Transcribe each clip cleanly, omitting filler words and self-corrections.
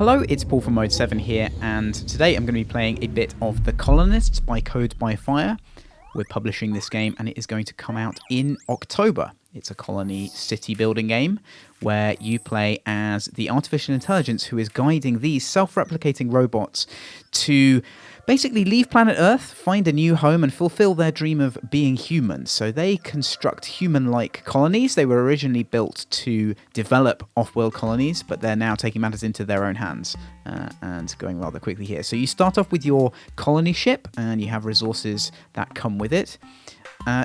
Hello, it's Paul from Mode 7 here, and today I'm going to be playing a bit of The Colonists by Code by Fire. We're publishing this game and it is going to come out in October. It's a colony city building game where you play as the artificial intelligence who is guiding these self-replicating robots to basically leave planet Earth, find a new home and fulfill their dream of being human. So they construct human-like colonies. They were originally built to develop off-world colonies, but they're now taking matters into their own hands and going rather quickly here. So you start off with your colony ship and you have resources that come with it.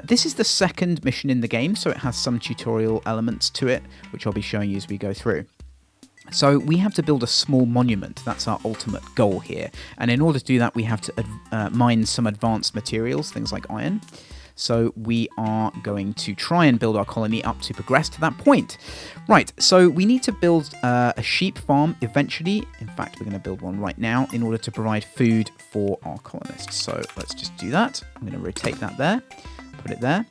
This is the second mission in the game, so it has some tutorial elements to it, which I'll be showing you as we go through. So we have to build a small monument. That's our ultimate goal here. And in order to do that, we have to mine some advanced materials, things like iron. So we are going to try and build our colony up to progress to that point. Right, so we need to build a sheep farm eventually. In fact, we're going to build one right now in order to provide food for our colonists. So let's just do that. I'm going to rotate that there, put it there.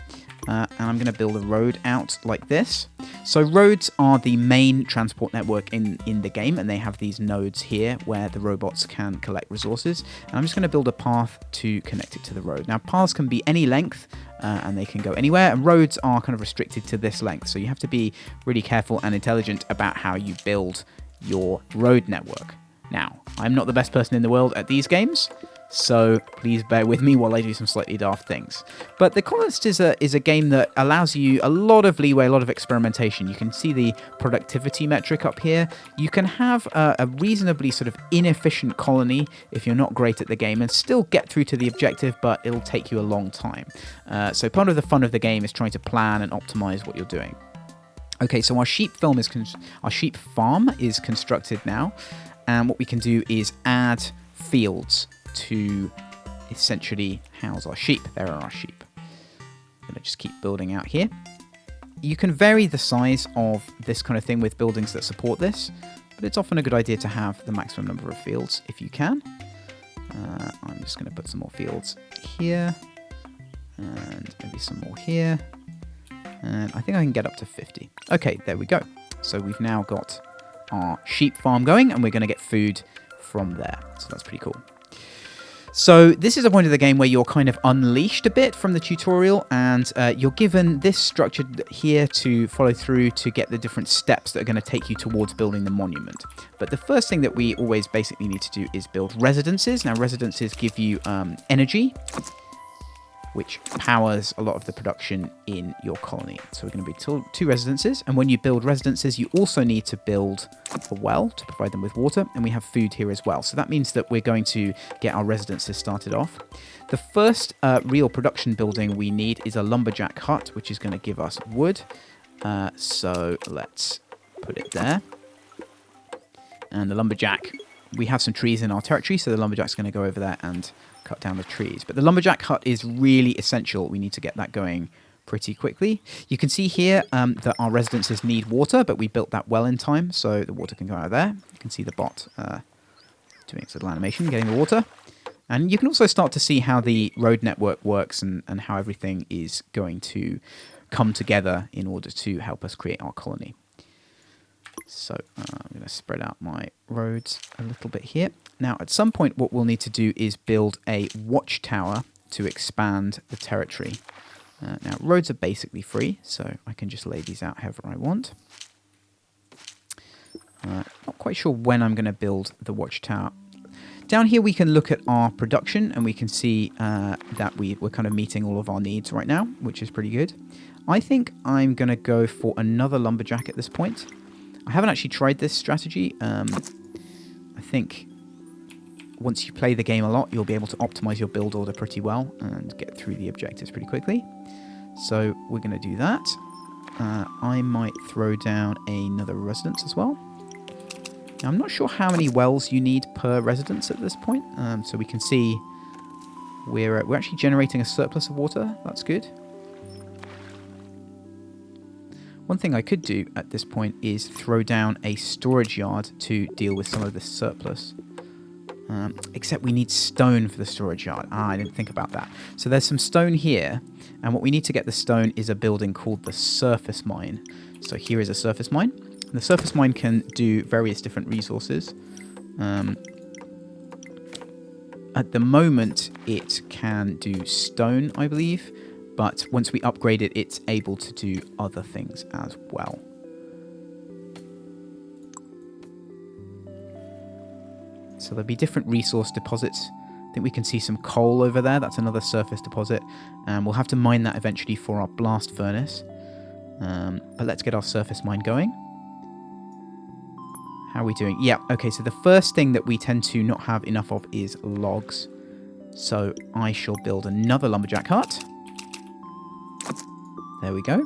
And I'm going to build a road out like this. So roads are the main transport network in the game, and they have these nodes here where the robots can collect resources. And I'm just going to build a path to connect it to the road. Now, paths can be any length, and they can go anywhere, and roads are kind of restricted to this length. So you have to be really careful and intelligent about how you build your road network. Now, I'm not the best person in the world at these games, so please bear with me while I do some slightly daft things. But The Colonists is a game that allows you a lot of leeway, a lot of experimentation. You can see the productivity metric up here. You can have a reasonably sort of inefficient colony if you're not great at the game and still get through to the objective, but it'll take you a long time. So part of the fun of the game is trying to plan and optimize what you're doing. Okay, so our sheep farm is constructed now, and what we can do is add fields to essentially house our sheep. There are our sheep. I'm going to just keep building out here. You can vary the size of this kind of thing with buildings that support this, but it's often a good idea to have the maximum number of fields if you can. I'm just going to put some more fields here, and maybe some more here, and I think I can get up to 50. Okay, there we go. So we've now got our sheep farm going, and we're going to get food from there. So that's pretty cool. So this is a point of the game where you're kind of unleashed a bit from the tutorial, and you're given this structure here to follow through to get the different steps that are going to take you towards building the monument. But the first thing that we always basically need to do is build residences. Now, residences give you energy, which powers a lot of the production in your colony. So we're going to be two residences, and when you build residences, you also need to build a well to provide them with water, and we have food here as well. So that means that we're going to get our residences started off. The first real production building we need is a lumberjack hut, which is going to give us wood. So let's put it there. And the lumberjack, we have some trees in our territory, so the lumberjack's going to go over there and cut down the trees. But the lumberjack hut is really essential. We need to get that going pretty quickly. You can see here that our residences need water, but we built that well in time, so the water can go out of there. You can see the bot doing its little animation, getting the water. And you can also start to see how the road network works and how everything is going to come together in order to help us create our colony. So I'm going to spread out my roads a little bit here. Now, at some point, what we'll need to do is build a watchtower to expand the territory. Now, roads are basically free, so I can just lay these out however I want. Not quite sure when I'm going to build the watchtower. Down here, we can look at our production, and we can see that we're kind of meeting all of our needs right now, which is pretty good. I think I'm going to go for another lumberjack at this point. I haven't actually tried this strategy. I think once you play the game a lot, you'll be able to optimize your build order pretty well and get through the objectives pretty quickly. So we're going to do that. I might throw down another residence as well. Now, I'm not sure how many wells you need per residence at this point. So we can see we're actually generating a surplus of water. That's good. One thing I could do at this point is throw down a storage yard to deal with some of this surplus. Except we need stone for the storage yard. I didn't think about that. So there's some stone here, and what we need to get the stone is a building called the surface mine. So here is a surface mine. And the surface mine can do various different resources. At the moment, it can do stone, I believe, but once we upgrade it, it's able to do other things as well. So there'll be different resource deposits. I think we can see some coal over there. That's another surface deposit. And we'll have to mine that eventually for our blast furnace. But let's get our surface mine going. How are we doing? Yeah, okay, so the first thing that we tend to not have enough of is logs. So I shall build another lumberjack hut. There we go.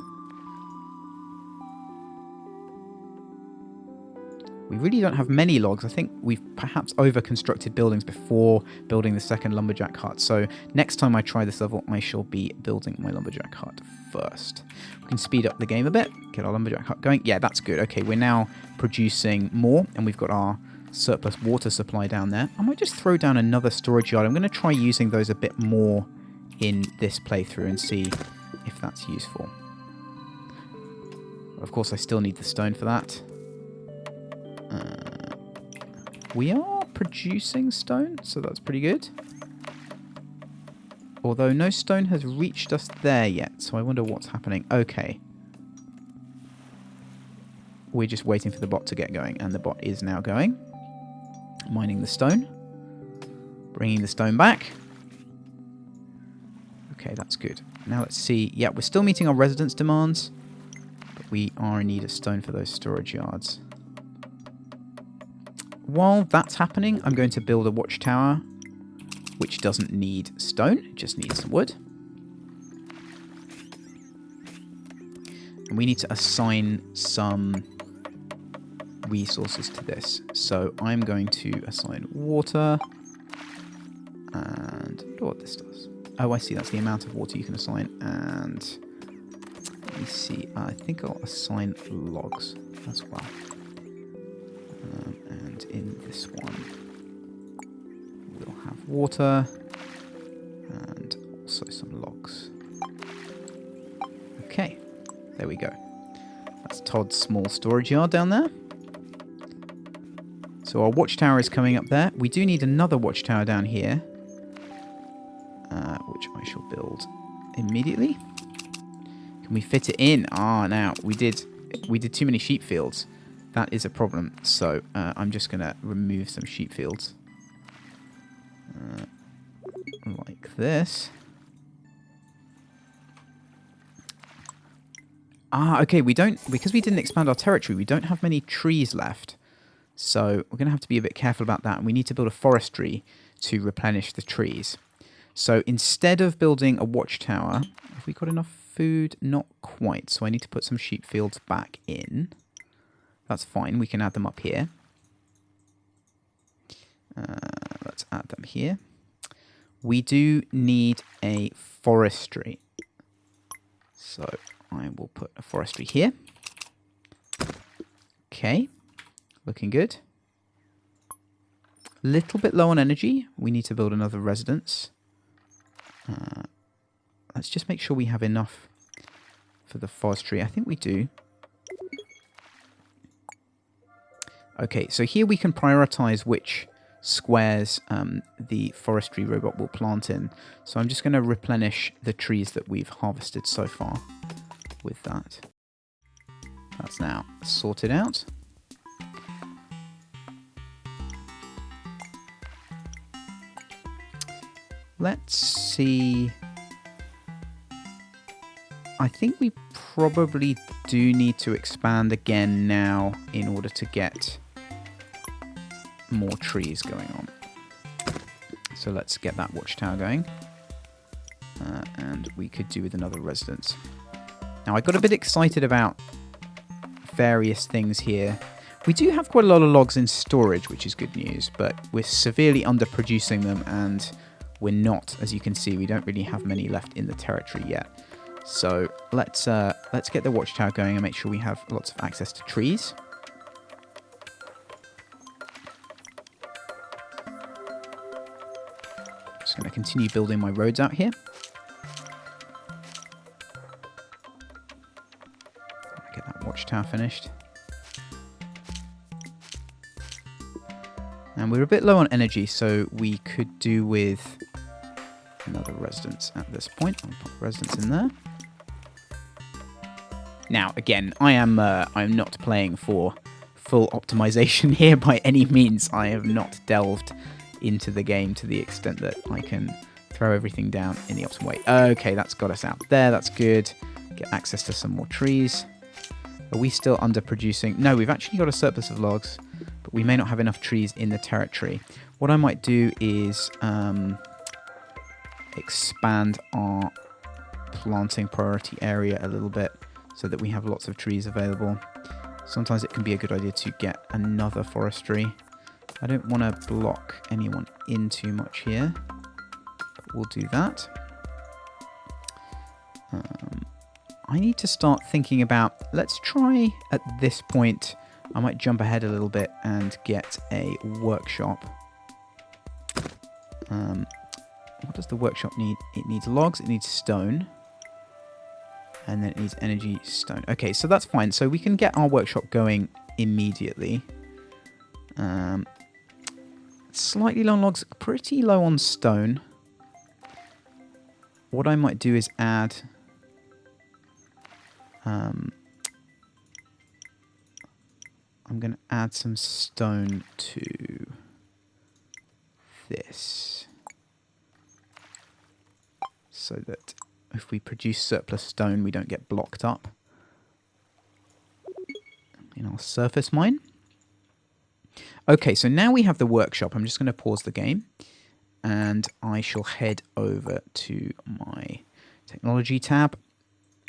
We really don't have many logs. I think we've perhaps over-constructed buildings before building the second lumberjack hut. So next time I try this level, I shall be building my lumberjack hut first. We can speed up the game a bit, get our lumberjack hut going. Yeah, that's good. Okay, we're now producing more, and we've got our surplus water supply down there. I might just throw down another storage yard. I'm going to try using those a bit more in this playthrough and see if that's useful. Of course, I still need the stone for that. We are producing stone, so that's pretty good. Although no stone has reached us there yet, so I wonder what's happening. Okay. We're just waiting for the bot to get going, and the bot is now going. Mining the stone. Bringing the stone back. Okay, that's good. Now let's see. Yeah, we're still meeting our residence demands, but we are in need of stone for those storage yards. While that's happening, I'm going to build a watchtower, which doesn't need stone, it just needs some wood. And we need to assign some resources to this. So I'm going to assign water, and I wonder what this does. Oh, I see, that's the amount of water you can assign. And let me see, I think I'll assign logs as well. And in this one, we'll have water and also some logs. Okay, there we go. That's Todd's small storage yard down there. So our watchtower is coming up there. We do need another watchtower down here, which I shall build immediately. Can we fit it in? Ah, now we did too many sheep fields. That is a problem. So I'm just going to remove some sheep fields. Like this. Ah, okay, because we didn't expand our territory, we don't have many trees left. So we're going to have to be a bit careful about that. And we need to build a forestry to replenish the trees. So instead of building a watchtower, have we got enough food? Not quite. So I need to put some sheep fields back in. That's fine. We can add them up here. Let's add them here. We do need a forestry. So I will put a forestry here. Okay. Looking good. Little bit low on energy. We need to build another residence. Let's just make sure we have enough for the forestry. I think we do. Okay, so here we can prioritize which squares the forestry robot will plant in. So I'm just going to replenish the trees that we've harvested so far with that. That's now sorted out. Let's see. I think we probably do need to expand again now in order to get more trees going on. So let's get that watchtower going. And we could do with another residence. Now I got a bit excited about various things here. We do have quite a lot of logs in storage, which is good news, but we're severely underproducing them, and we're not, as you can see, we don't really have many left in the territory yet. So let's get the watchtower going and make sure we have lots of access to trees. Just going to continue building my roads out here. Get that watchtower finished. And we're a bit low on energy, so we could do with another residence at this point. I'll put residence in there. Now, again, I'm not playing for full optimization here by any means. I have not delved into the game to the extent that I can throw everything down in the optimal way. Okay, that's got us out there. That's good. Get access to some more trees. Are we still underproducing? No, we've actually got a surplus of logs, but we may not have enough trees in the territory. What I might do is expand our planting priority area a little bit so that we have lots of trees available. Sometimes it can be a good idea to get another forestry. I don't want to block anyone in too much here, but we'll do that. I need to start thinking about, let's try at this point, I might jump ahead a little bit and get a workshop. What does the workshop need? It needs logs, it needs stone, and then it needs energy stone. Okay, so that's fine. So we can get our workshop going immediately. Slightly low on logs, pretty low on stone. What I might do is add... I'm going to add some stone to this. So that if we produce surplus stone, we don't get blocked up in our surface mine. Okay, so now we have the workshop. I'm just going to pause the game and I shall head over to my technology tab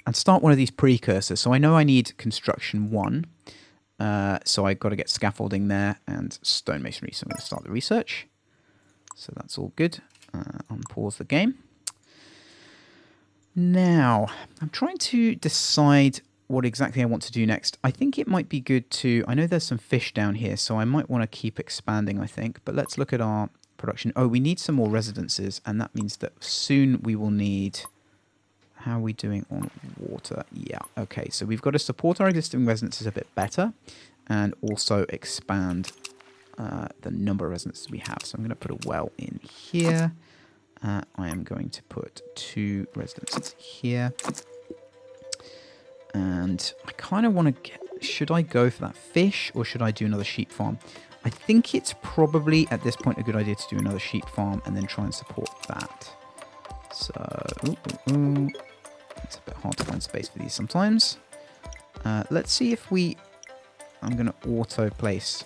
and start one of these precursors. So I know I need construction 1. So I've got to get scaffolding there and stonemasonry. So I'm going to start the research. So that's all good. Unpause the game. Now, I'm trying to decide what exactly I want to do next. I think it might be good to... I know there's some fish down here, so I might want to keep expanding, I think. But let's look at our production. Oh, we need some more residences, and that means that soon we will need... How are we doing on water? Yeah, okay. So we've got to support our existing residences a bit better and also expand the number of residences we have. So I'm going to put a well in here. I am going to put 2 residences here. And I kind of want to get... Should I go for that fish or should I do another sheep farm? I think it's probably, at this point, a good idea to do another sheep farm and then try and support that. So... It's a bit hard to find space for these sometimes. Let's see if we... I'm going to auto-place...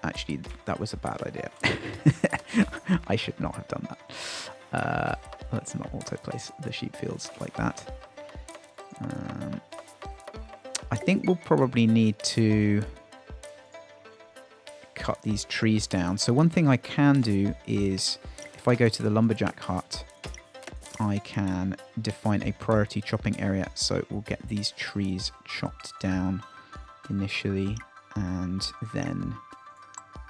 Actually, that was a bad idea. I should not have done that. Let's not auto-place the sheep fields like that. I think we'll probably need to cut these trees down. So one thing I can do is, if I go to the lumberjack hut, I can define a priority chopping area, so we'll get these trees chopped down initially, and then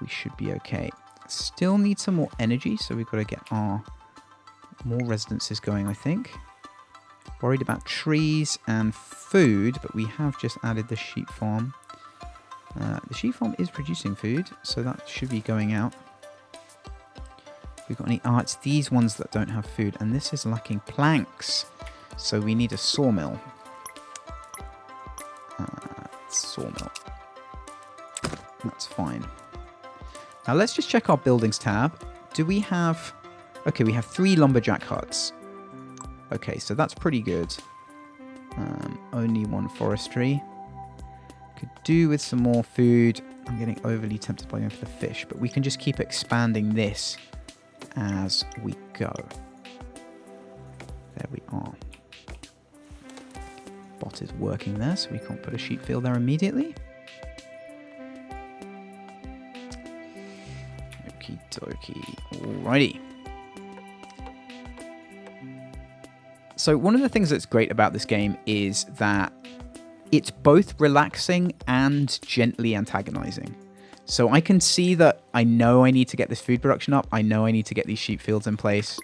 we should be okay. Still need some more energy, so we've got to get our more residences going, I think. Worried about trees and food, but we have just added the sheep farm. The sheep farm is producing food, so that should be going out. We've got any... Ah, it's these ones that don't have food. And this is lacking planks. So we need a sawmill. Sawmill. That's fine. Now let's just check our buildings tab. Do we have... Okay, we have 3 lumberjack huts. Okay, so that's pretty good. Only 1 forestry. Could do with some more food. I'm getting overly tempted by going for the fish. But we can just keep expanding this as we go. There we are. Bot is working there, so we can't put a sheep field there immediately. Okie dokie. Alrighty. So one of the things that's great about this game is that it's both relaxing and gently antagonizing. So I can see that I know I need to get this food production up. I know I need to get these sheep fields in place.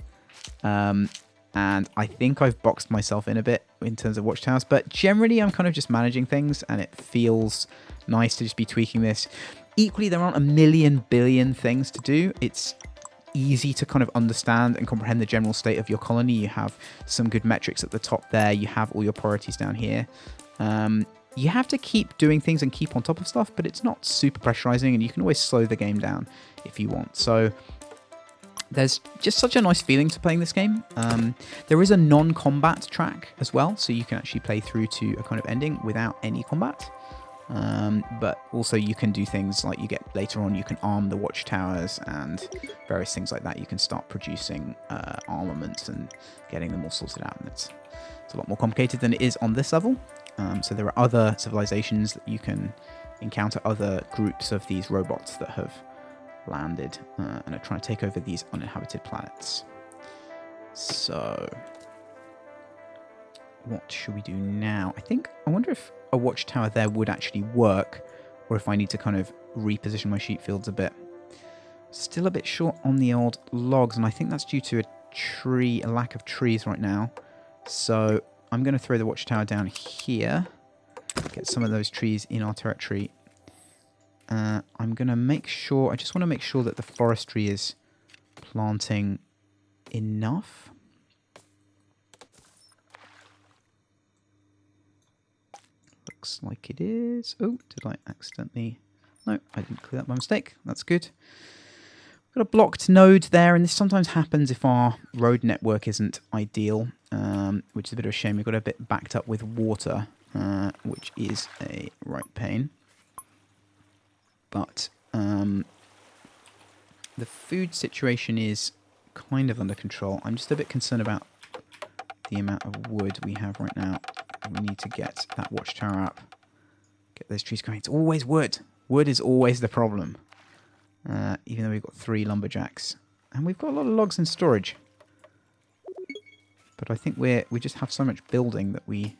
And I think I've boxed myself in a bit in terms of watchtowers. But generally, I'm kind of just managing things. And it feels nice to just be tweaking this. Equally, there aren't a million billion things to do. It's easy to kind of understand and comprehend the general state of your colony. You have some good metrics at the top there. You have all your priorities down here. You have to keep doing things and keep on top of stuff, but it's not super pressurizing, and you can always slow the game down if you want. So there's just such a nice feeling to playing this game. There is a non-combat track as well, so you can actually play through to a kind of ending without any combat. But also you can do things like you get later on, you can arm the watchtowers and various things like that. You can start producing armaments and getting them all sorted out, and it's a lot more complicated than it is on this level. So there are other civilizations that you can encounter, other groups of these robots that have landed and are trying to take over these uninhabited planets. So what should we do now? I wonder if a watchtower there would actually work, or if I need to kind of reposition my sheep fields a bit. Still a bit short on the old logs, and I think that's due to a lack of trees right now. So I'm going to throw the watchtower down here, get some of those trees in our territory. I'm going to make sure, I just want to make sure that the forestry is planting enough. Looks like it is. Oh, did I accidentally? No, I didn't clear that by mistake. That's good. We've got a blocked node there, and this sometimes happens if our road network isn't ideal, which is a bit of a shame. We've got a bit backed up with water, which is a right pain. But the food situation is kind of under control. I'm just a bit concerned about the amount of wood we have right now. We need to get that watchtower up. Get those trees going. It's always wood. Wood is always the problem. Even though we've got 3 lumberjacks. And we've got a lot of logs in storage. But I think we just have so much building that we...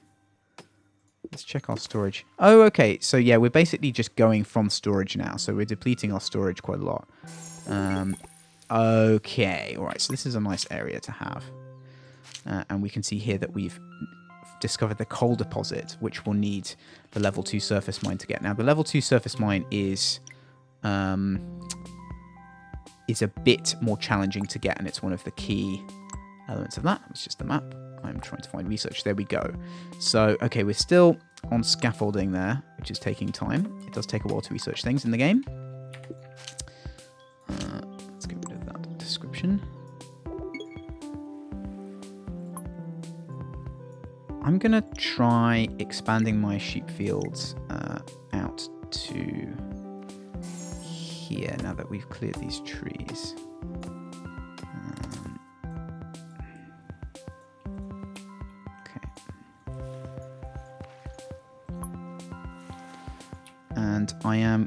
Let's check our storage. Oh, okay. So yeah, we're basically just going from storage now. So we're depleting our storage quite a lot. Okay. All right. So this is a nice area to have. And we can see here that we've discovered the coal deposit, which will need the level 2 surface mine to get. Now, the level 2 surface mine is a bit more challenging to get, and it's one of the key elements of that. It's just the map. I'm trying to find research. There we go. So, okay, we're still on scaffolding there, which is taking time. It does take a while to research things in the game. Let's get rid of that description. I'm going to try expanding my sheep fields out to here now that we've cleared these trees. Okay. And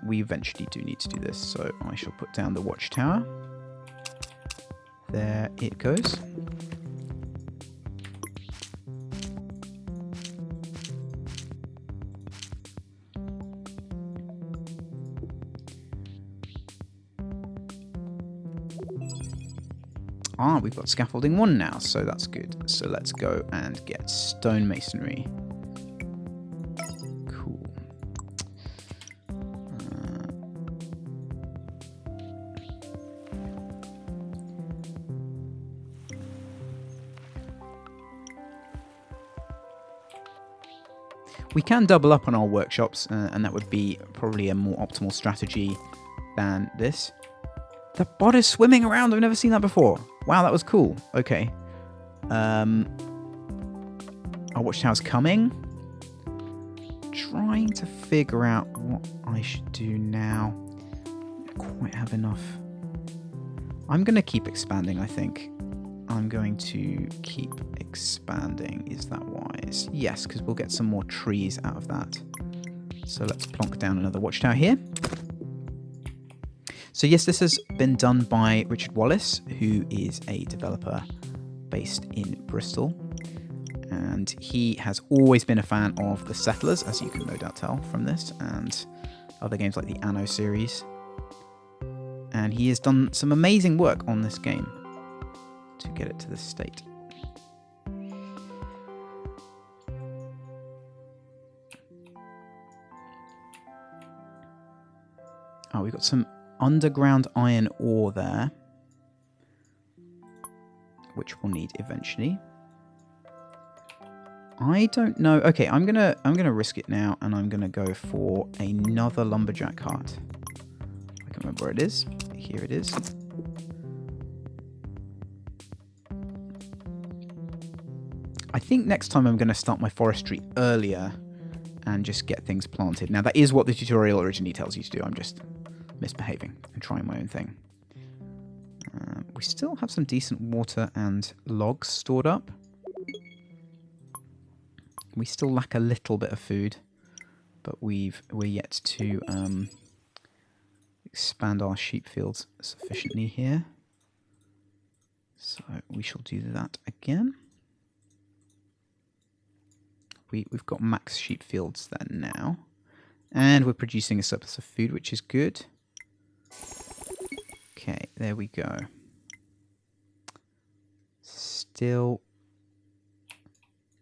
we eventually do need to do this, so I shall put down the watchtower. There it goes. Ah, we've got scaffolding 1 now, so that's good. So let's go and get stone masonry. Cool. We can double up on our workshops, and that would be probably a more optimal strategy than this. The bot is swimming around. I've never seen that before. Wow, that was cool. Okay. Our watchtower's coming. Trying to figure out what I should do now. Don't quite have enough. I'm going to keep expanding, I think. I'm going to keep expanding. Is that wise? Yes, because we'll get some more trees out of that. So let's plonk down another watchtower here. So yes, this has been done by Richard Wallace, who is a developer based in Bristol. And he has always been a fan of The Settlers, as you can no doubt tell from this, and other games like the Anno series. And he has done some amazing work on this game to get it to this state. Oh, We've got some underground iron ore there, which we'll need eventually. I don't know. Okay, I'm gonna risk it now, and I'm gonna go for another lumberjack hut. I can't remember where it is. Here it is. I think next time I'm going to start my forestry earlier and just get things planted. Now, that is what the tutorial originally tells you to do. I'm just misbehaving and trying my own thing. We still have some decent water and logs stored up. We still lack a little bit of food, but we're yet to expand our sheep fields sufficiently here. So we shall do that again. We've got max sheep fields there now. And we're producing a surplus of food, which is good. Okay, there we go. Still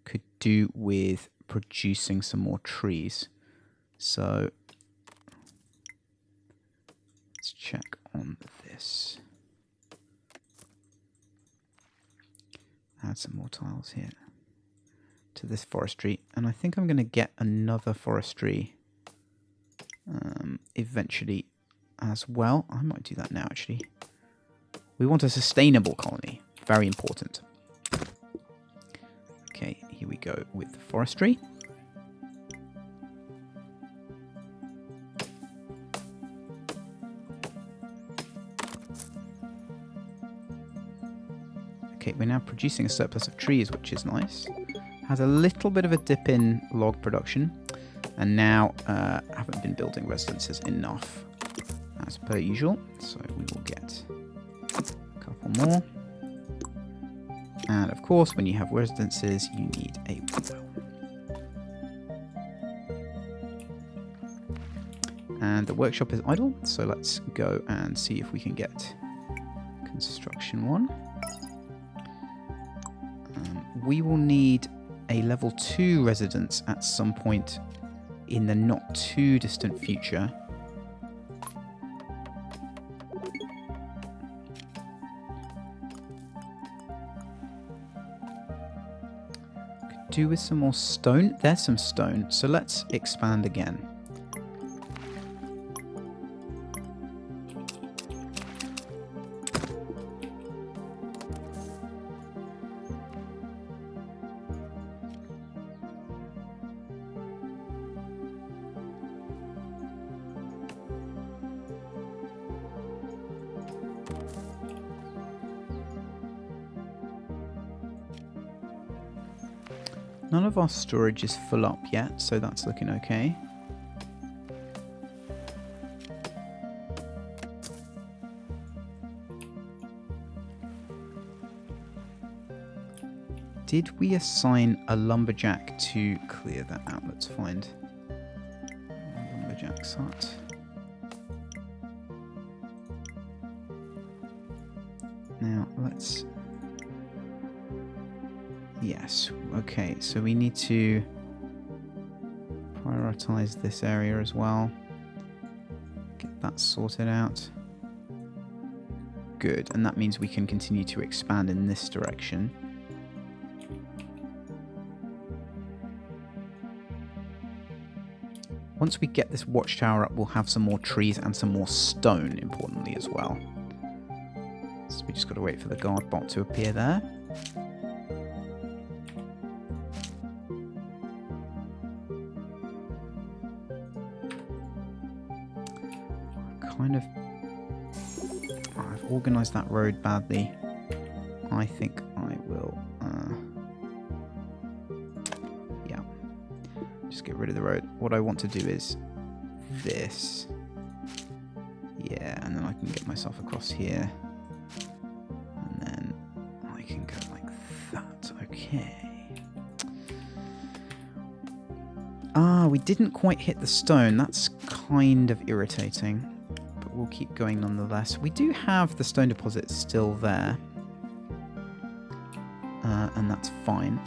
could do with producing some more trees. So let's check on this. Add some more tiles here to this forestry, and I think I'm going to get another forestry eventually as well. I might do that now, actually. We want a sustainable colony. Very important. Okay, here we go with the forestry. Okay, we're now producing a surplus of trees, which is nice. Has a little bit of a dip in log production, and now haven't been building residences enough as per usual, so we will get a couple more. And of course, when you have residences, you need a well. And the workshop is idle, so let's go and see if we can get construction one. We will need a level 2 residence at some point in the not too distant future. Could do with some more stone. There's some stone, so let's expand again. None of our storage is full up yet, so that's looking okay. Did we assign a lumberjack to clear that out? Let's find a lumberjack's hut. Now, let's... Yes, okay, so we need to prioritize this area as well. Get that sorted out. Good, and that means we can continue to expand in this direction. Once we get this watchtower up, we'll have some more trees and some more stone, importantly, as well. So we just got to wait for the guard bot to appear there. I've organised that road badly. I think I will, yeah, just get rid of the road. What I want to do is this. Yeah, and then I can get myself across here. And then I can go like that. Okay. Ah, we didn't quite hit the stone. That's kind of irritating. We'll keep going nonetheless. We do have the stone deposits still there. And that's fine.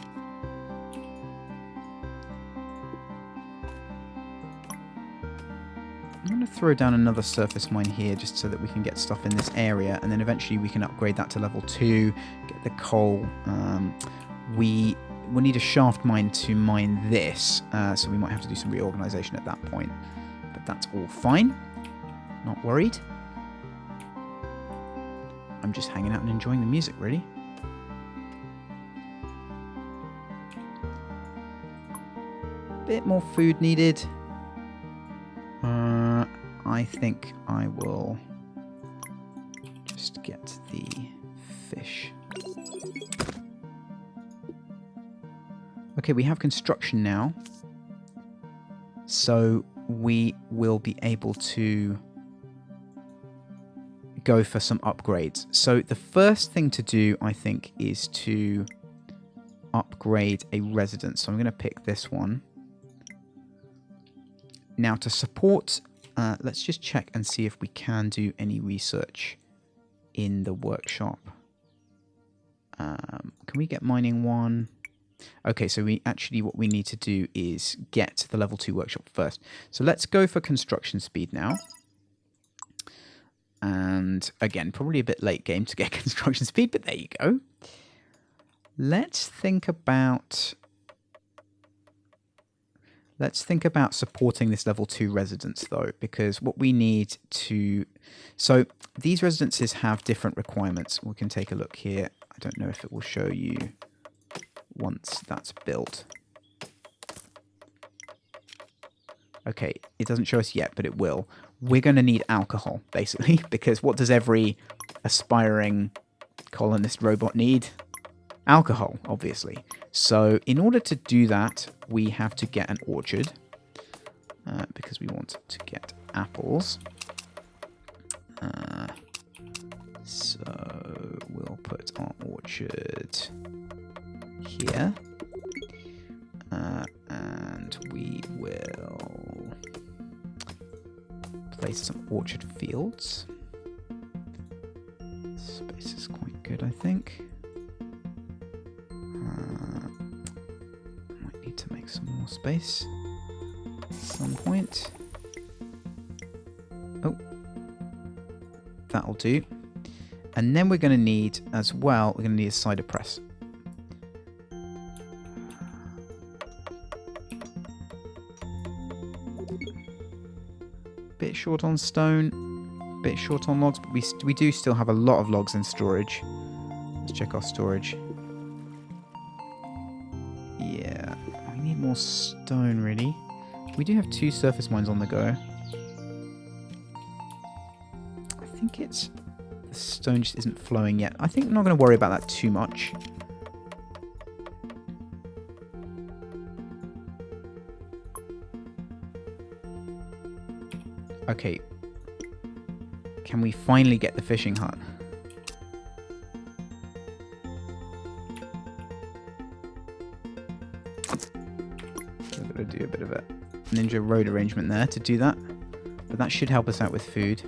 I'm going to throw down another surface mine here just so that we can get stuff in this area, and then eventually we can upgrade that to level 2, get the coal. We will need a shaft mine to mine this, so we might have to do some reorganization at that point. But that's all fine. Not worried. I'm just hanging out and enjoying the music, really. Bit more food needed. I think I will just get the fish. Okay, we have construction now. So we will be able to go for some upgrades. So the first thing to do, I think, is to upgrade a residence. So I'm going to pick this one. Now to support, let's just check and see if we can do any research in the workshop. Can we get mining 1? Okay, so what we need to do is get the level 2 workshop first. So let's go for construction speed now. And again, probably a bit late game to get construction speed, but there you go. Let's think about supporting this level 2 residence though, because what we need to... So these residences have different requirements. We can take a look here. I don't know if it will show you once that's built. Okay, it doesn't show us yet, but it will. We're going to need alcohol, basically, because what does every aspiring colonist robot need? Alcohol, obviously. So in order to do that, we have to get an orchard, because we want to get apples. So we'll put our orchard here, and we will place some orchard fields. Space is quite good, I think. Might need to make some more space at some point. Oh, that'll do. And then we're going to need, as well, we're going to need a cider press. Bit short on stone, bit short on logs, but we do still have a lot of logs in storage. Let's check our storage. Yeah, we need more stone, really. We do have 2 surface mines on the go. I think it's... the stone just isn't flowing yet. I think I'm not going to worry about that too much. Okay. Can we finally get the fishing hut? I've got to do a bit of a ninja road arrangement there to do that. But that should help us out with food.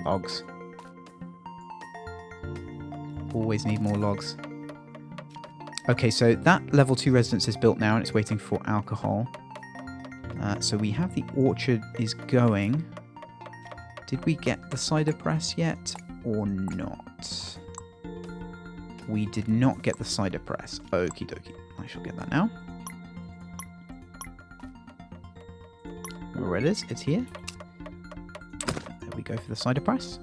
Logs. Always need more logs. Okay, so that level 2 residence is built now and it's waiting for alcohol. So we have the orchard is going. Did we get the cider press yet or not? We did not get the cider press. Okie dokie. I shall get that now. Where it is, it's here. There we go for the cider press.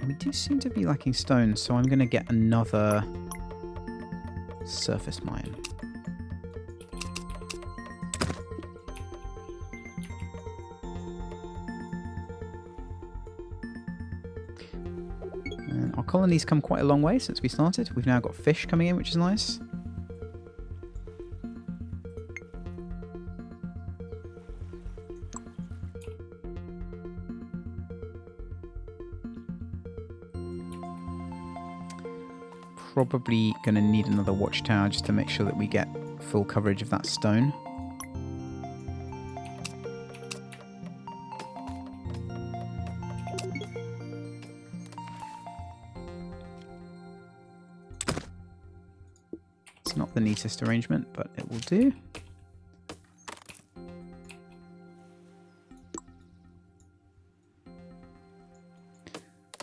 We do seem to be lacking stone, so I'm going to get another surface mine. And our colony's come quite a long way since we started. We've now got fish coming in, which is nice. Probably going to need another watchtower just to make sure that we get full coverage of that stone. the neatest arrangement, but it will do.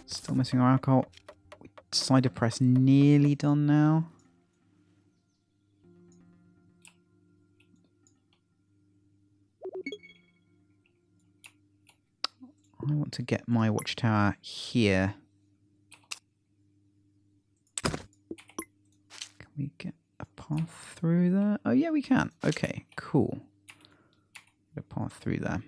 Still missing our alcohol. Cider press nearly done now. I want to get my watchtower here. Can we get a path through there? Oh yeah, we can. Okay, cool. Get a path through there.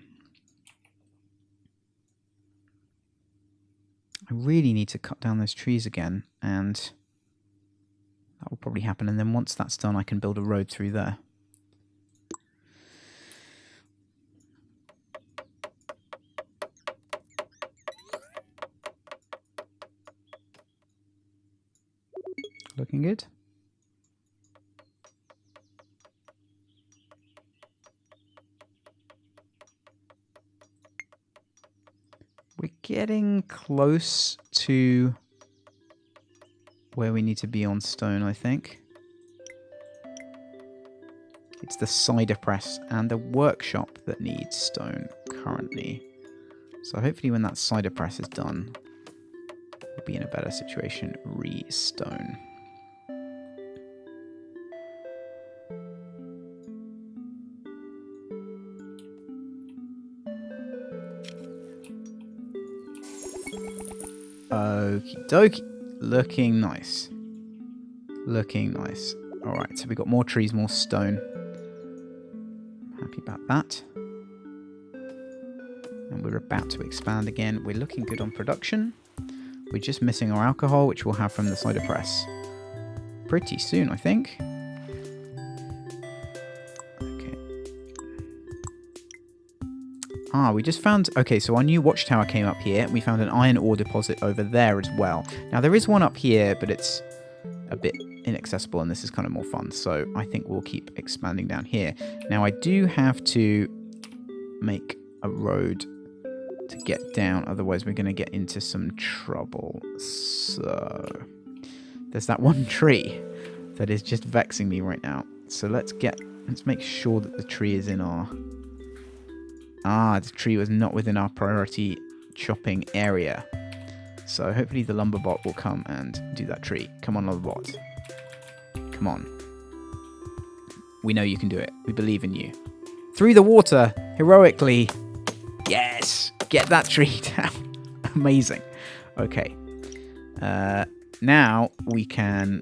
I really need to cut down those trees again, and that will probably happen. And then once that's done, I can build a road through there. Looking good. We're getting close to where we need to be on stone, I think. It's the cider press and the workshop that needs stone currently. So hopefully when that cider press is done, we'll be in a better situation re-stone. Okie dokie. Looking nice. Looking nice. Alright, so we got more trees, more stone. Happy about that. And we're about to expand again. We're looking good on production. We're just missing our alcohol, which we'll have from the cider press pretty soon, I think. Okay. Ah, we just found... Okay, so our new watchtower came up here. We found an iron ore deposit over there as well. Now, there is one up here, but it's a bit inaccessible, and this is kind of more fun. So I think we'll keep expanding down here. Now, I do have to make a road to get down, otherwise we're going to get into some trouble. So there's that one tree that is just vexing me right now. So let's make sure that the tree is in our... Ah, the tree was not within our priority chopping area. So hopefully the lumber bot will come and do that tree. Come on, lumber bot. Come on. We know you can do it. We believe in you. Through the water, heroically. Yes! Get that tree down. Amazing. Okay. Now we can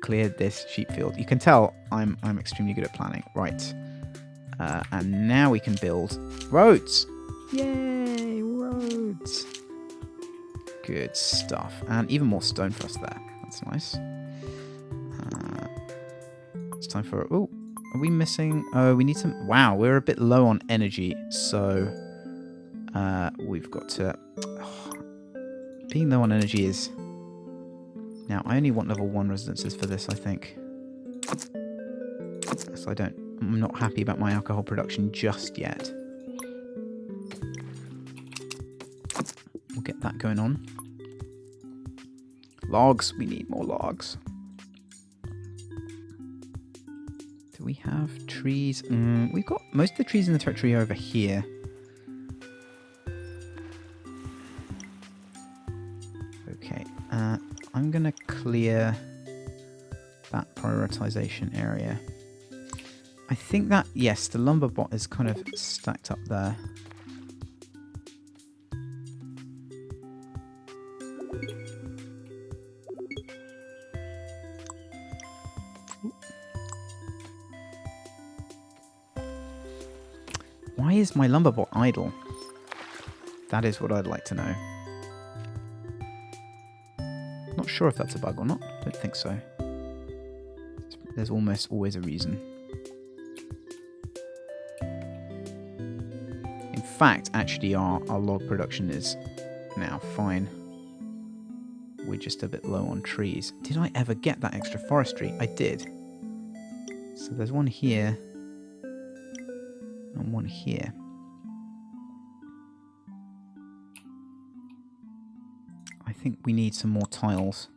clear this sheep field. You can tell I'm extremely good at planning. Right. And now we can build roads. Yay, roads. Good stuff. And even more stone for us there. That's nice. It's time for... Oh, are we missing... Oh, we need some... Wow, we're a bit low on energy. So we've got to... being low on energy is... Now, I only want level 1 residences for this, I think. So I'm not happy about my alcohol production just yet. We'll get that going on. Logs. We need more logs. Do we have trees? We've got most of the trees in the territory over here. Okay. I'm going to clear that prioritization area. I think that, yes, the lumber bot is kind of stacked up there. Why is my lumber bot idle? That is what I'd like to know. Not sure if that's a bug or not. Don't think so. There's almost always a reason. In fact, actually, our log production is now fine. We're just a bit low on trees. Did I ever get that extra forestry? I did. So there's one here. And one here. I think we need some more tiles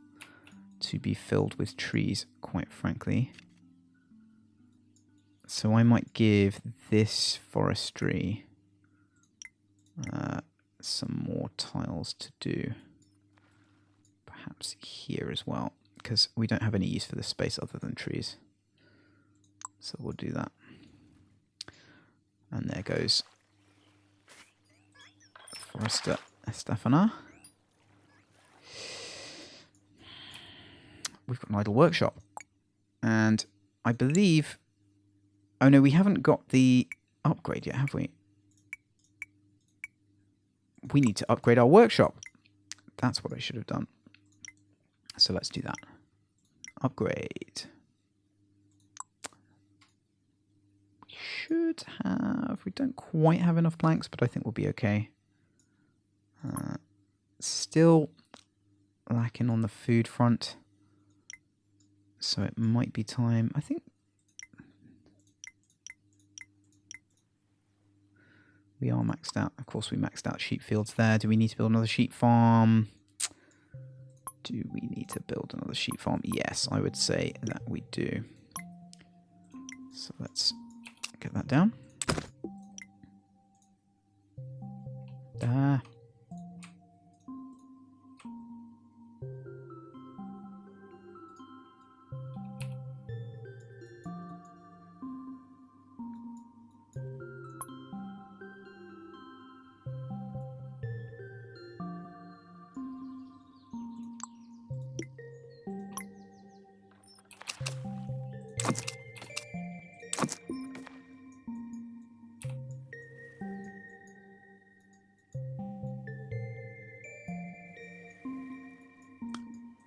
to be filled with trees, quite frankly. So I might give this forestry some more tiles to do. Perhaps here as well, because we don't have any use for this space other than trees. So we'll do that. And there goes Forester Estefana. We've got an idle workshop. And I believe... Oh no, we haven't got the upgrade yet, have we? We need to upgrade our workshop. That's what I should have done. So let's do that. Upgrade. We should have... We don't quite have enough planks, but I think we'll be okay. Still lacking on the food front. So it might be time. I think we are maxed out. Of course, we maxed out sheep fields there. Do we need to build another sheep farm? Do we need to build another sheep farm? Yes, I would say that we do. So let's get that down.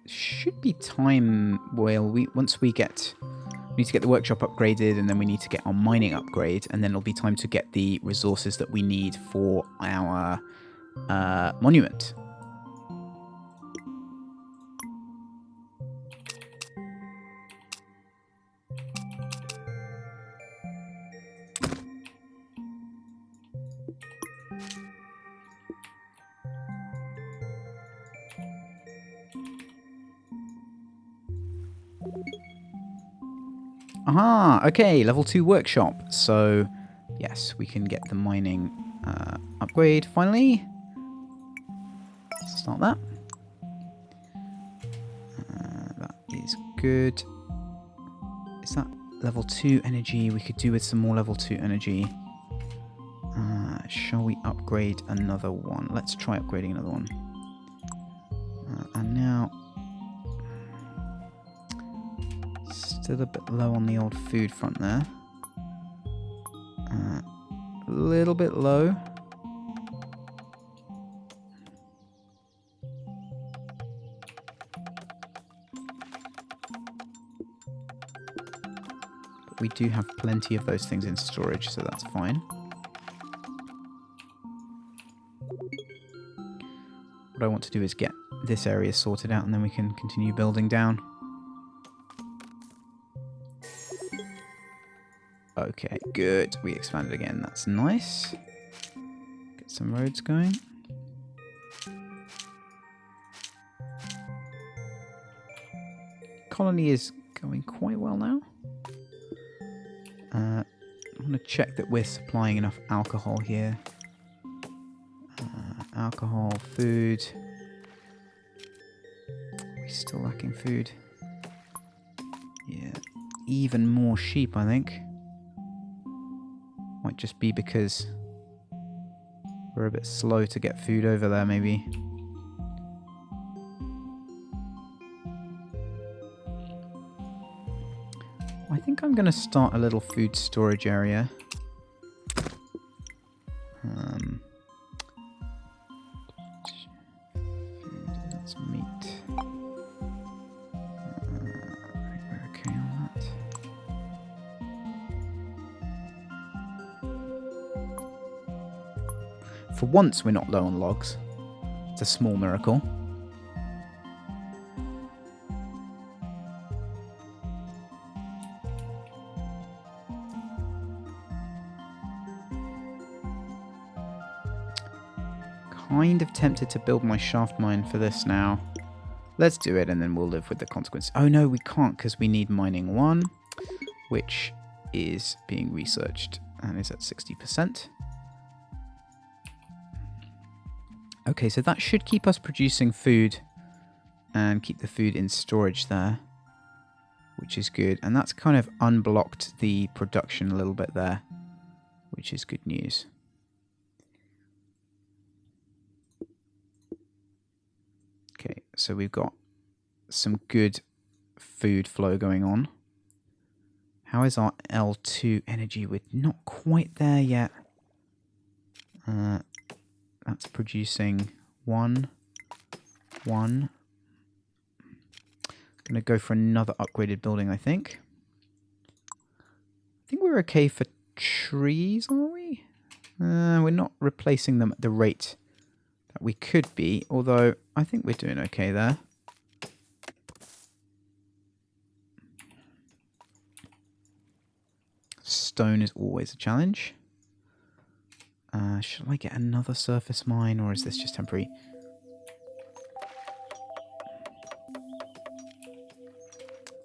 Should be time. Well, once we need to get the workshop upgraded, and then we need to get our mining upgrade, and then it'll be time to get the resources that we need for our monument. Aha, okay, level 2 workshop. So, yes, we can get the mining upgrade finally. Let's start that. That is good. Is that level 2 energy? We could do with some more level 2 energy. Shall we upgrade another one? Let's try upgrading another one. And now... Still a bit low on the old food front there. A little bit low. But we do have plenty of those things in storage, so that's fine. What I want to do is get this area sorted out, and then we can continue building down. Okay, good. We expanded again. That's nice. Get some roads going. Colony is going quite well now. I want to check that we're supplying enough alcohol here. Alcohol, food. We're still lacking food. Yeah, even more sheep, I think. Might just be because we're a bit slow to get food over there, maybe. I think I'm going to start a little food storage area. That's meat. I think we're okay on that. For once, we're not low on logs. It's a small miracle. Kind of tempted to build my shaft mine for this now. Let's do it and then we'll live with the consequences. Oh no, we can't because we need mining 1, which is being researched and is at 60%. Okay, so that should keep us producing food and keep the food in storage there, which is good. And that's kind of unblocked the production a little bit there, which is good news. Okay, so we've got some good food flow going on. How is our L2 energy? We're not quite there yet. That's producing one. Going to go for another upgraded building, I think. I think we're okay for trees, are we? We're not replacing them at the rate that we could be, although I think we're doing okay there. Stone is always a challenge. Should I get another surface mine, or is this just temporary?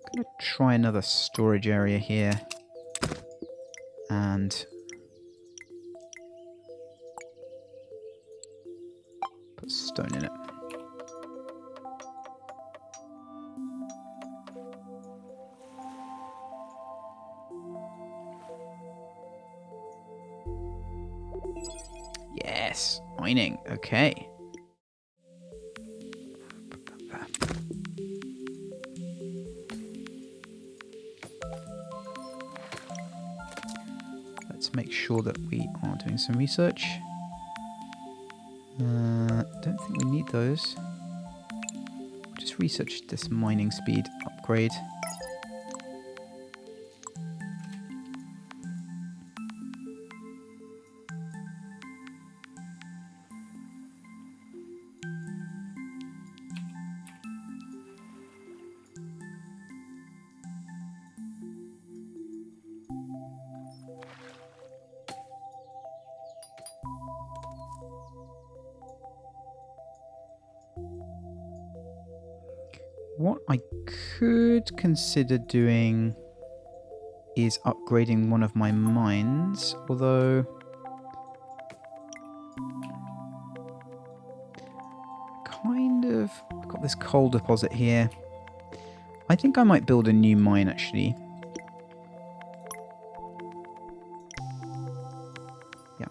I'm going to try another storage area here. And put stone in it. Yes, mining. Okay. Put that there. Let's make sure that we are doing some research. Don't think we need those. Just research this mining speed upgrade. What I could consider doing is upgrading one of my mines, although kind of got this coal deposit here. I think I might build a new mine actually. Yeah.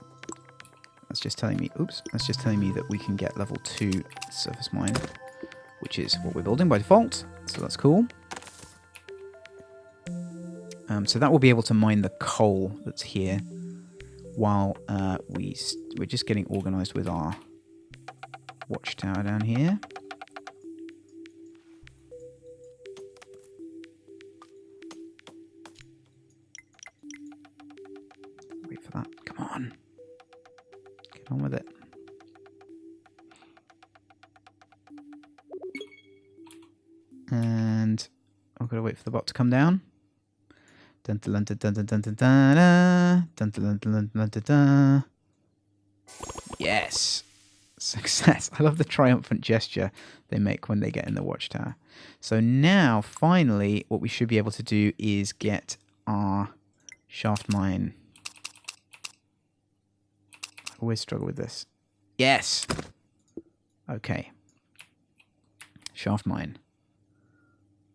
That's just telling me, oops, that's just telling me that we can get level 2 surface mine, which is what we're building by default, so that's cool. So that will be able to mine the coal that's here while we're just getting organized with our watchtower down here. Wait for that. Come on. Get on with it. And I've got to wait for the bot to come down. Yes! Success. I love the triumphant gesture they make when they get in the watchtower. So now, finally, what we should be able to do is get our shaft mine. I always struggle with this. Yes! Okay. Shaft mine.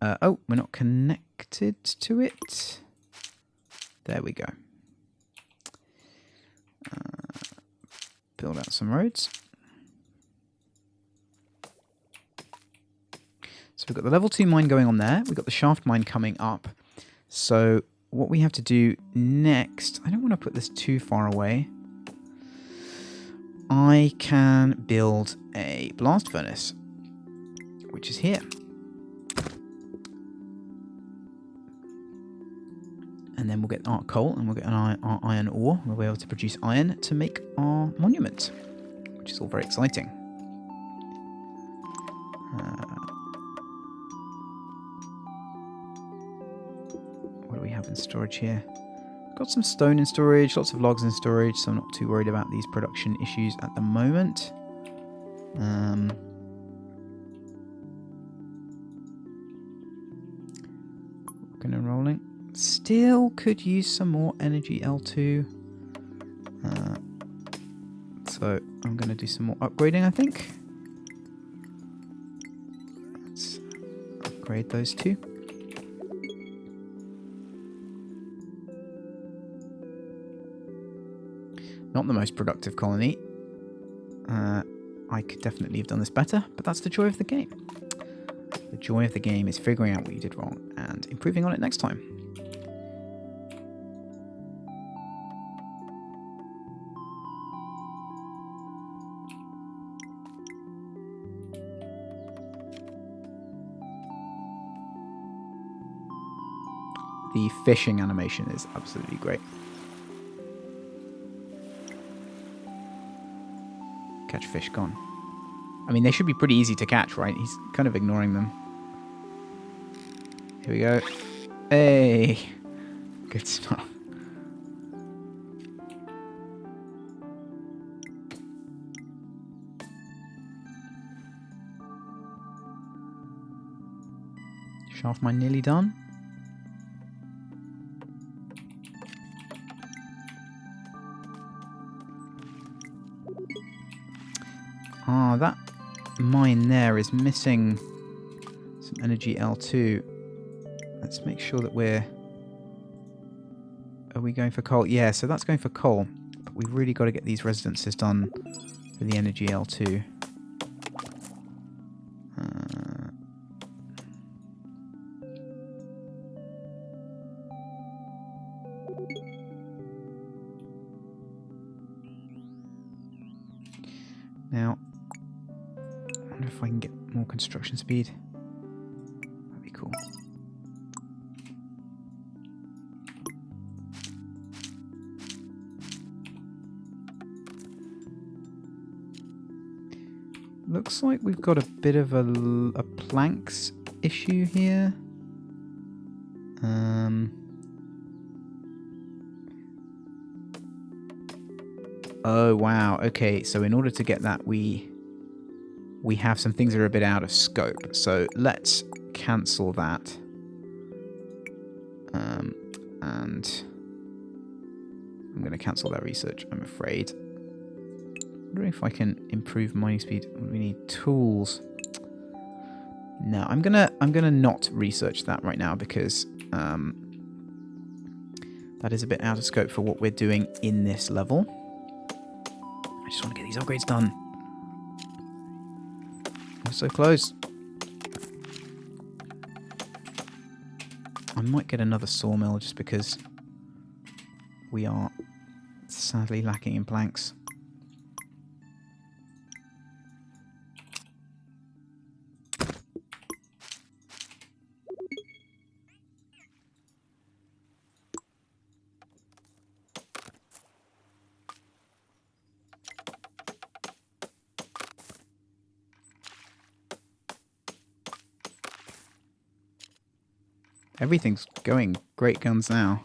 Oh, we're not connected to it. There we go. Build out some roads. So we've got the level 2 mine going on there. We've got the shaft mine coming up. So what we have to do next... I don't want to put this too far away. I can build a blast furnace, which is here. And then we'll get our coal and we'll get our iron ore. We'll be able to produce iron to make our monument, which is all very exciting. What do we have in storage here? Got some stone in storage, lots of logs in storage, so I'm not too worried about these production issues at the moment. Rocking and rolling. still could use some more energy L2. So I'm going to do some more upgrading, I think. Let's upgrade those two. Not the most productive colony. I could definitely have done this better, but that's the joy of the game. The joy of the game is figuring out what you did wrong and improving on it next time. The fishing animation is absolutely great. Catch fish gone. I mean, they should be pretty easy to catch, right? He's kind of ignoring them. Here we go. Hey! Good stuff. Shaft mine nearly done. Ah, that mine there is missing some energy L2. Let's make sure that we're... Are we going for coal? Yeah, so that's going for coal. But we've really got to get these residences done for the energy L2. Now, I wonder if I can get more construction speed. That'd be cool. Looks like we've got a bit of a planks issue here. Oh wow, okay, so in order to get that we have some things that are a bit out of scope. So let's cancel that. And I'm going to cancel that research, I'm afraid. I'm wondering if I can improve mining speed. We need tools. No, I'm gonna not research that right now because that is a bit out of scope for what we're doing in this level. I just want to get these upgrades done. We're so close. I might get another sawmill just because we are sadly lacking in planks. Everything's going great guns now.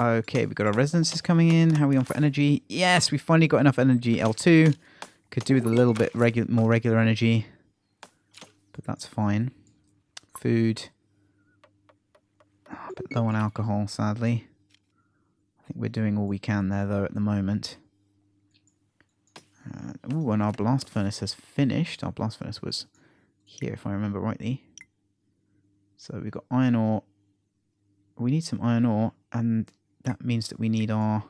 Okay, we've got our residences coming in. How are we on for energy? Yes, we finally got enough energy. L2. Could do with a little bit more regular energy. But that's fine. Food. Oh, a bit low on alcohol, sadly. I think we're doing all we can there, though, at the moment. Ooh, and our blast furnace has finished. Our blast furnace was here, if I remember rightly. So we've got iron ore. We need some iron ore, and that means that we need our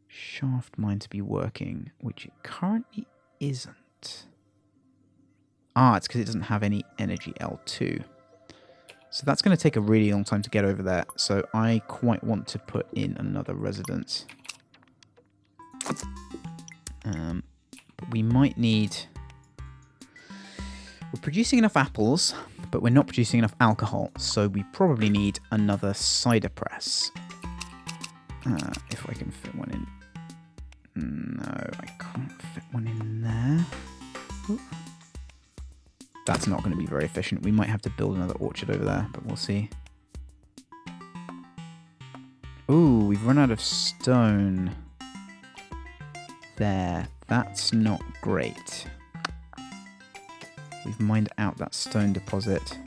shaft mine to be working, which it currently isn't. Ah, it's because it doesn't have any energy L2. So that's going to take a really long time to get over there. So I quite want to put in another residence. But we might need... We're producing enough apples, but we're not producing enough alcohol, so we probably need another cider press. If I can fit one in. No, I can't fit one in there. Ooh. That's not going to be very efficient. We might have to build another orchard over there, but we'll see. Ooh, we've run out of stone. There. That's not great. We've mined out that stone deposit.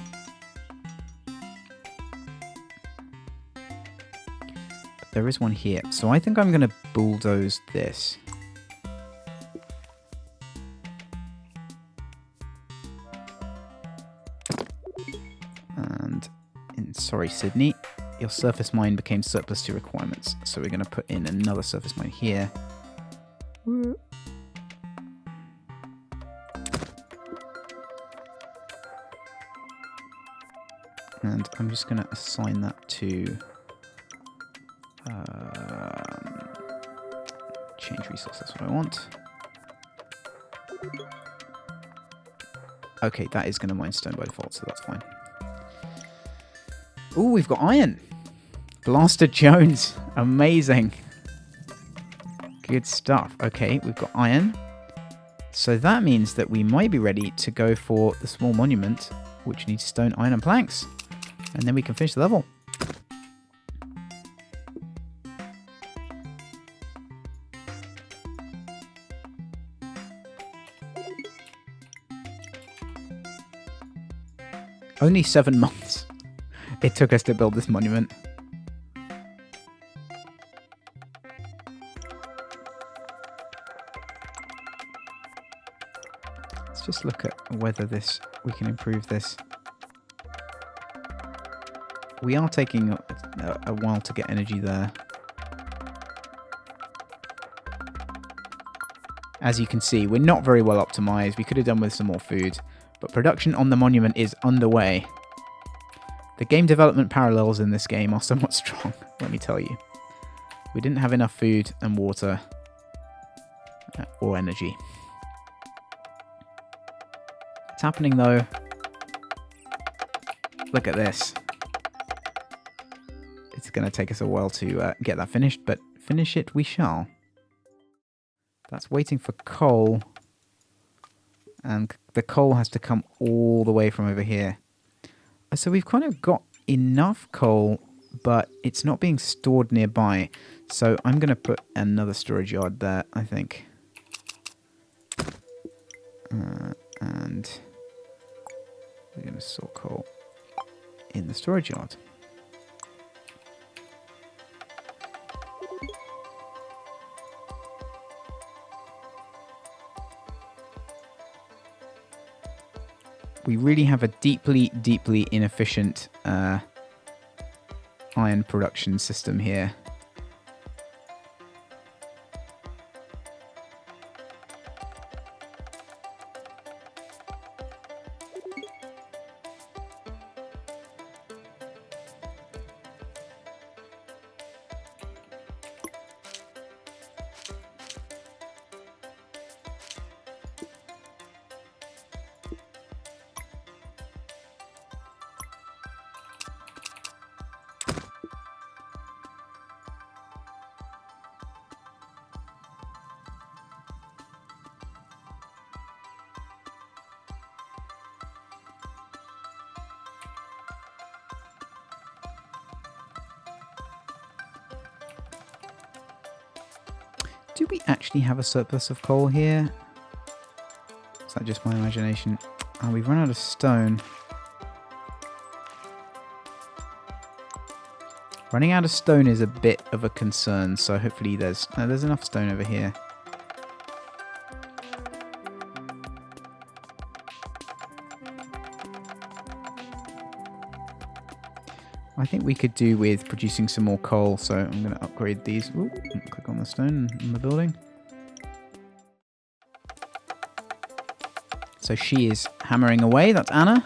there is one here. So I think I'm going to bulldoze this. And, sorry Sydney, your surface mine became surplus to requirements. So we're going to put in another surface mine here. And I'm just going to assign that to change resource, that's what I want. Okay, that is going to mine stone by default, so that's fine. Ooh, we've got iron. Blaster Jones. Amazing. Good stuff. Okay, we've got iron. So that means that we might be ready to go for the small monument, which needs stone, iron, and planks. And then we can finish the level. Only 7 months it took us to build this monument. Let's just look at whether we can improve this. We are taking a while to get energy there. As you can see, we're not very well optimized. We could have done with some more food, but production on the monument is underway. The game development parallels in this game are somewhat strong, let me tell you. We didn't have enough food and water or energy. It's happening though. Look at this. It's going to take us a while to get that finished, but finish it we shall. That's waiting for coal. And the coal has to come all the way from over here. So we've kind of got enough coal, but it's not being stored nearby. So I'm going to put another storage yard there, I think. And we're going to store coal in the storage yard. We really have a deeply, deeply inefficient iron production system here. Do we actually have a surplus of coal here? Is that just my imagination? Oh, we've run out of stone. Running out of stone is a bit of a concern, so hopefully there's enough stone over here. I think we could do with producing some more coal, so I'm going to upgrade these. Ooh, click on the stone in the building. So she is hammering away. That's Anna.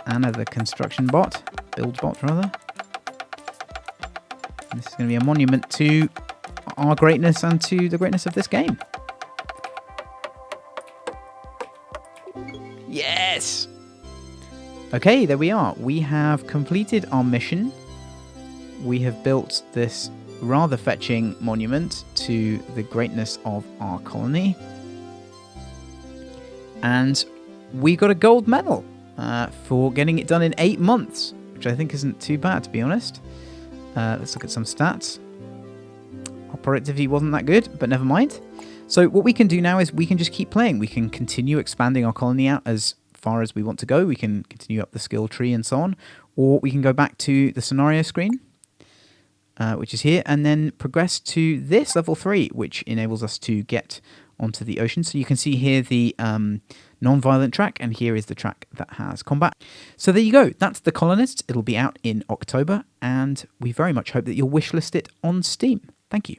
Anna, the construction bot. Build bot, rather. And this is going to be a monument to our greatness and to the greatness of this game. Yes! Okay, there we are. We have completed our mission. We have built this rather fetching monument to the greatness of our colony. And we got a gold medal for getting it done in 8 months, which I think isn't too bad, to be honest. Let's look at some stats. Our productivity wasn't that good, but never mind. So what we can do now is we can just keep playing. We can continue expanding our colony out as far as we want to go. We can continue up the skill tree and so on, or we can go back to the scenario screen. which is here, and then progress to this level 3, which enables us to get onto the ocean. So you can see here the non-violent track, and here is the track that has combat. So there you go. That's The Colonists. It'll be out in October, and we very much hope that you'll wishlist it on Steam. Thank you.